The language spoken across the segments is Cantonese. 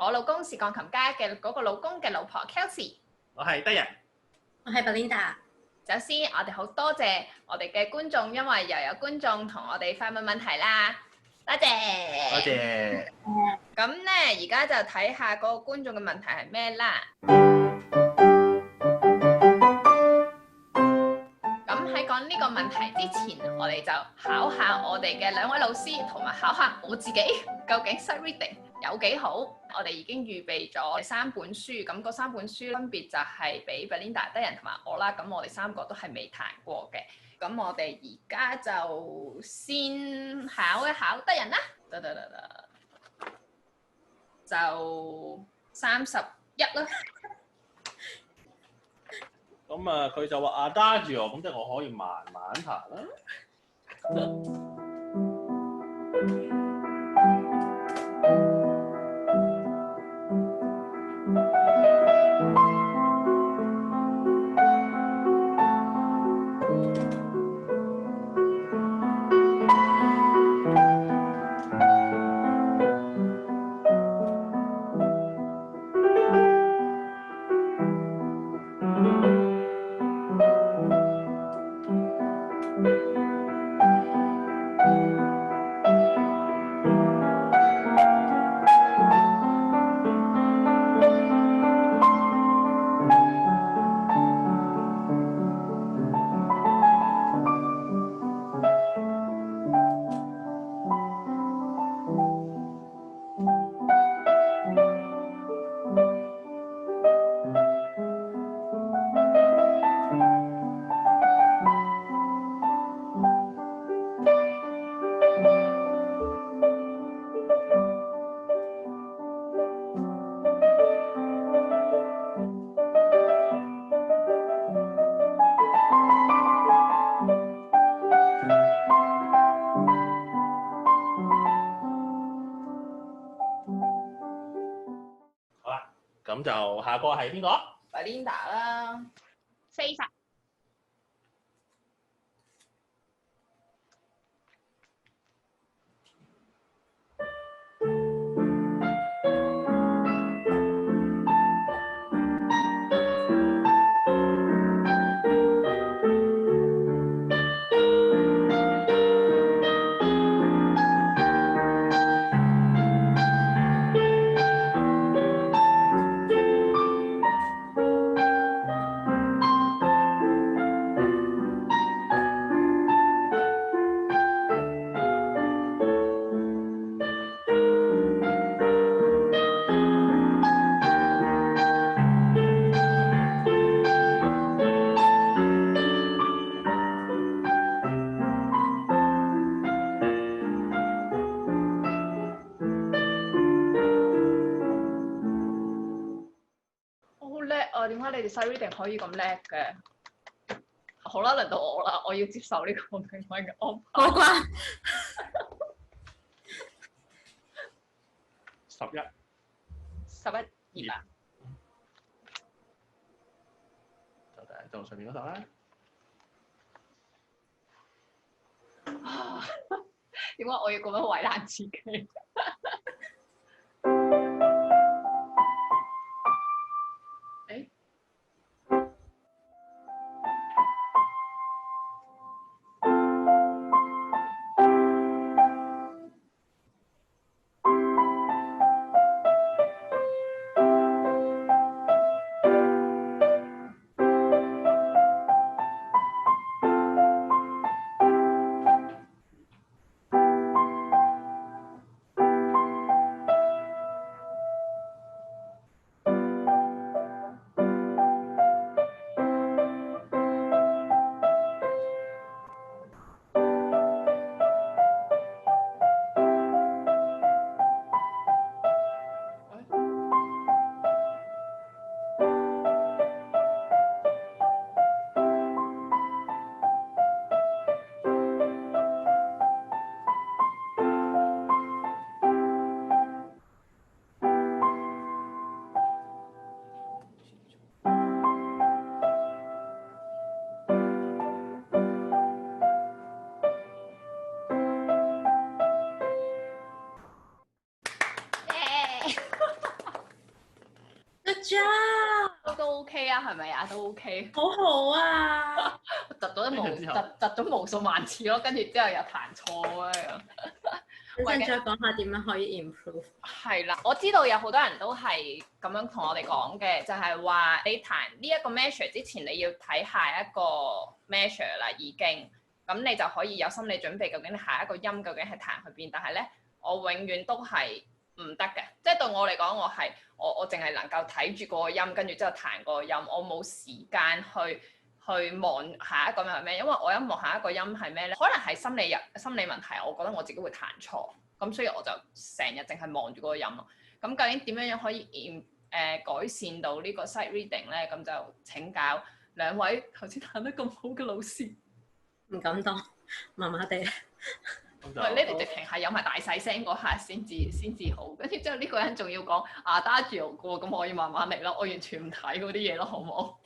我老公是鋼琴家嘅嗰個老公嘅老婆 Kelsey。我係德仁，我係 Belinda。首先，我哋好多謝我哋嘅觀眾，因為又有觀眾同我哋發問題啦，多謝。多謝。咁咧，而家就睇下嗰個觀眾嘅問題係咩啦。咁喺講呢個問題之前，我哋就考下我哋嘅兩位老師，同埋考下我自己，究竟 sight reading 有幾好？我哋已經預備咗3本書，咁嗰3本書分別就係俾 Belinda、德仁同埋我啦。咁我哋3個都係未彈過嘅。咁我哋而家就先考一考德仁啦。就31啦。咁啊，佢就話 Adagio， 咁即係我可以慢慢彈啦。咁就下個係邊個 Belinda 啦，40。點解你哋 sight reading 可以咁叻嘅？好啦，輪到我啦，我要接受呢個評委嘅安排。過關。11頁啊！就第一度上面嗰度啦。點解我要咁樣為難自己？啊？係咪啊？都 OK。好好啊！我窒咗無數萬次咯，跟住之後又彈錯啊咁。你陣再講下點樣可以 improve？係啦，我知道有好多人都係咁樣同我哋講嘅，就係話你彈呢一個 measure 之前，你要睇下一個 measure 啦，已經咁你就可以有心理準備，究竟你下一個音究竟係彈去邊。但係咧，我永遠都係唔得嘅，即係對我嚟講，我淨係能夠睇住嗰個音，跟住之後彈嗰個音，我冇時間去望下一個音係咩，因為我一望下一個音係咩咧，可能係心理問題，我覺得我自己會彈錯，咁所以我就成日淨係望住嗰個音咯。咁究竟點樣可以改善到呢個 sight reading 咧？咁就請教兩位頭先彈得咁好嘅老師。唔敢當，麻麻地。喂，你哋直情係有埋大細聲嗰下先至好，跟住之後呢個人仲要講Adagio嘅喎，咁可以慢慢嚟咯。我完全唔睇嗰啲嘢咯，好唔好？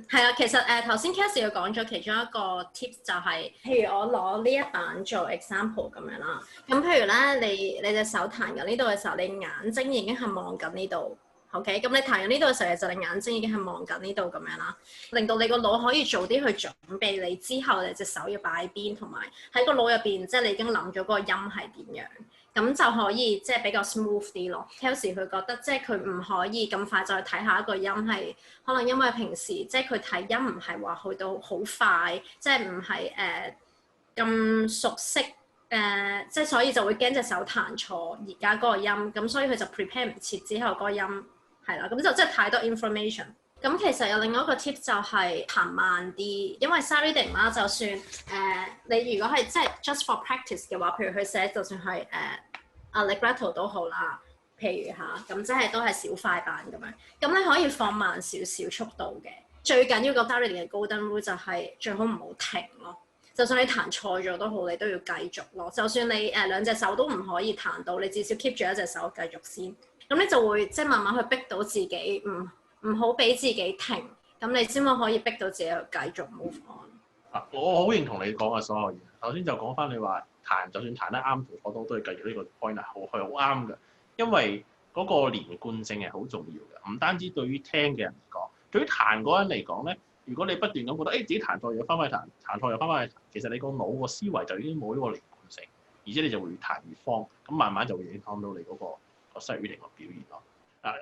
係啊，其實頭先 Cassie 佢講咗其中一個 tips 就係，譬如我攞呢一版做 example 咁樣啦。咁譬如咧，你隻手彈緊呢度嘅時候，你眼睛已經係望緊呢度。OK，咁你彈緊呢度嘅時候，其實你眼睛已經係望緊呢度咁樣啦，令到你個腦可以早啲去準備你之後你隻手要擺喺邊，同埋喺個腦入邊，即係你已經諗咗嗰個音係點樣，咁就可以即係比較 smooth 啲咯。Kelsey 佢覺得即係佢唔可以咁快再睇下一個音，係可能因為平時即係佢睇音唔係話去到好快，即係唔係咁熟悉即係所以就會驚隻手彈錯而家嗰個音，咁所以佢就 prepare 唔切之後嗰個音。係啦，咁就真係太多 information。咁其實有另外一個 tip 就係彈慢啲，因為 sight reading 啦，就算你如果係即係 just for practice 嘅話，譬如佢寫就算係allegretto 都好啦，譬如咁即係都係小快板咁樣。咁你可以放慢少少速度嘅。最緊要個 sight reading 嘅 golden rule 就係最好唔好停咯。就算你彈錯咗都好，你都要繼續咯。就算你兩隻手都唔可以彈到，你至少 keep 住一隻手繼續先。咁你就會即係慢慢去逼到自己，唔好俾自己停，咁你先可以逼到自己去繼續 move on。我好認同你講嘅所有嘢。頭先就講翻你話彈，就算彈得啱同錯都係繼續呢個 point 係好啱嘅，因為嗰個連貫性係好重要嘅。唔單止對於聽嘅人嚟講，對於彈嗰人嚟講咧，如果你不斷咁覺得自己彈錯又翻返去彈，彈錯又翻返去彈，其實你個腦個思維就已經冇呢個連貫性，而且你就會越彈越慌，咁慢慢就會影響到你嗰個sight reading 個表現咯。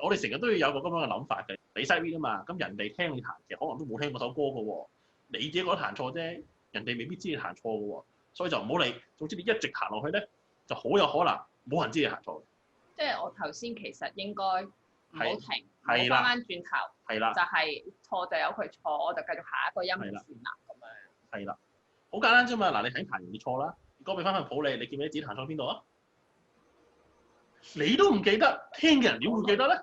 我哋成日都要有個咁樣嘅諗法嘅，你 sight read 啊嘛，咁人哋聽你彈嘅可能都冇聽過首歌嘅喎，你自己覺得彈錯啫，人哋未必知你彈錯嘅喎，所以就唔好理。總之你一直彈落去咧，就好有可能冇人知你彈錯嘅。即係我頭先其實應該唔好停，唔好翻翻轉頭，係啦，就係錯就由佢錯，我就繼續下一個音算啦咁樣。係啦，好簡單啫嘛。嗱，你肯定彈完你錯啦，如果俾翻份譜你記唔記得自己彈錯邊度啊？你都唔記得，聽嘅人點會記得咧？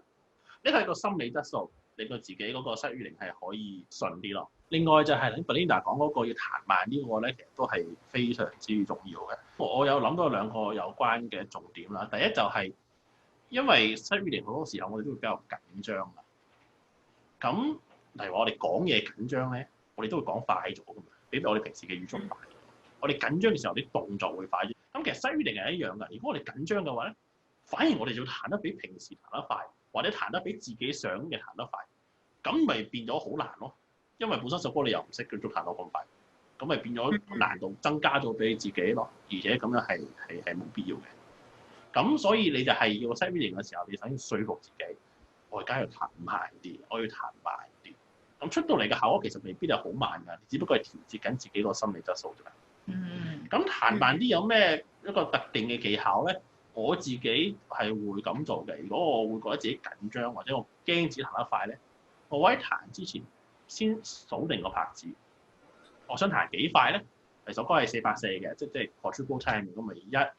呢個係個心理質素，令到自己嗰個sight reading係可以順啲咯。另外就係 Belinda 講嗰個要彈慢呢個咧，其實都係非常之重要嘅。我有諗到兩個有關嘅重點啦。第一就係因為sight reading 好多時候我哋都會比較緊張啊。咁例如話我哋講嘢緊張咧，我哋都會講快咗㗎嘛，比我哋平時嘅語速快。我哋緊張嘅時候啲動作會快啲。咁其實sight reading係一樣㗎。如果我哋緊張嘅話咧，反而我哋要彈得比平時彈得快，或者彈得比自己想嘅彈得快，咁咪變咗好難咯。因為本身首歌你又唔識繼續彈到咁快，咁咪變咗難度增加咗俾你自己咯。而且咁樣係冇必要嘅。咁所以你就係要sight reading嘅時候，你首先說服自己，我而家要彈慢啲，我要彈慢啲。咁出到嚟嘅效果其實未必係好慢㗎，只不過係調節緊自己個心理質素啫。咁彈慢啲有咩一個特定嘅技巧咧？我自己係會咁做嘅。如果我會覺得自己緊張或者我驚自己彈得快咧，我會喺彈之前先數定個拍子。我想彈幾快咧？首歌係4/4嘅，即係 quadruple time 咁咪1、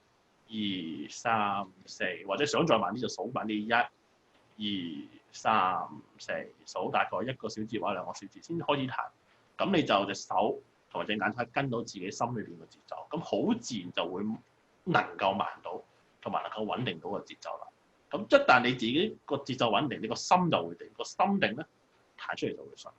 2、3、4，或者想再慢啲就數慢啲1、2、3、4，數大概一個小節或者2個小節先開始彈。咁你就隻手同埋隻眼睇跟到自己心裏邊嘅節奏，咁好自然就會能夠慢到，同埋能夠穩定到個節奏啦。咁一旦你自己個節奏穩定，你個心就會定，個心定咧彈出嚟就會順。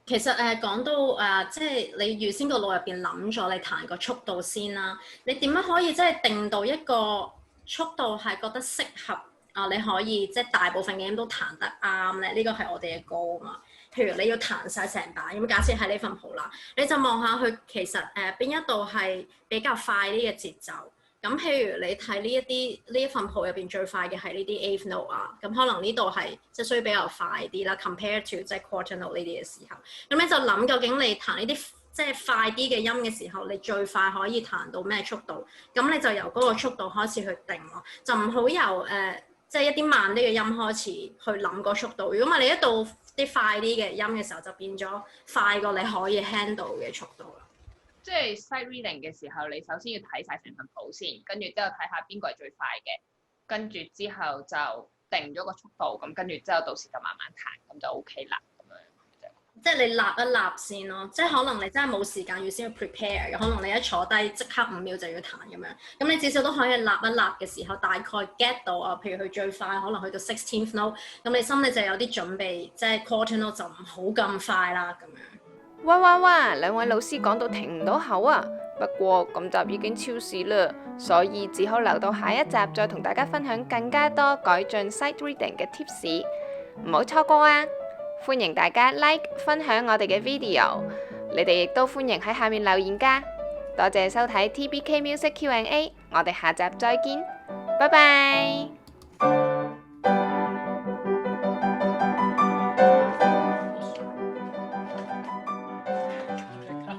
其實講到即係你預先個腦入邊諗咗你彈個速度先啦。你點樣可以即係定到一個速度係覺得適合你可以即係大部分嘅音都彈得啱咧？呢個係我哋嘅歌啊嘛。譬如你要彈晒成版咁，假設係呢份譜啦，你就望下佢其實邊一度係比較快啲嘅節奏。咁譬如你睇呢一份譜入邊最快嘅係呢啲 eighth note 啊，咁可能呢度係即係需要比較快啲啦，compare to 即係 quarter note 呢啲嘅時候，咁你就諗究竟你彈呢啲即係快啲嘅音嘅時候，你最快可以彈到咩速度？咁你就由嗰個速度開始去定咯，就唔好由即係一啲慢啲嘅音開始去諗個速度。如果唔係你一到啲快啲嘅音嘅時候，就變咗快過你可以 handle 嘅速度啦。即係 sight reading 嘅時候，你首先要睇晒成份譜先，跟住之後睇下邊個係最快嘅，跟住之後就定咗個速度，咁跟住之後到時就慢慢彈，咁就 OK 啦。咁樣即係你立一立先咯，即係可能你真係冇時間要先去 prepare 嘅，可能你一坐低即刻5秒就要彈咁樣，咁你至少都可以立一立嘅時候，大概 get 到啊，譬如佢最快可能去到 16th note，咁你心裏就有啲準備，即係 quarter note 就唔好咁快啦咁樣。哇！兩位老師講到停唔到口啊！不過今集已經超時啦，所以只好留到下一集再同大家分享更加多改進 sight reading 嘅 tips， 唔好錯過啊！歡迎大家 like 分享我哋嘅 video， 你哋亦都歡迎喺下面留言㗎。多謝收睇 TBK Music Q&A， 我哋下集再見，拜拜。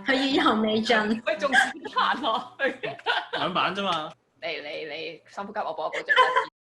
佢意猶未盡。喂，仲彈落去？兩版啫嘛。你深呼吸，我補一補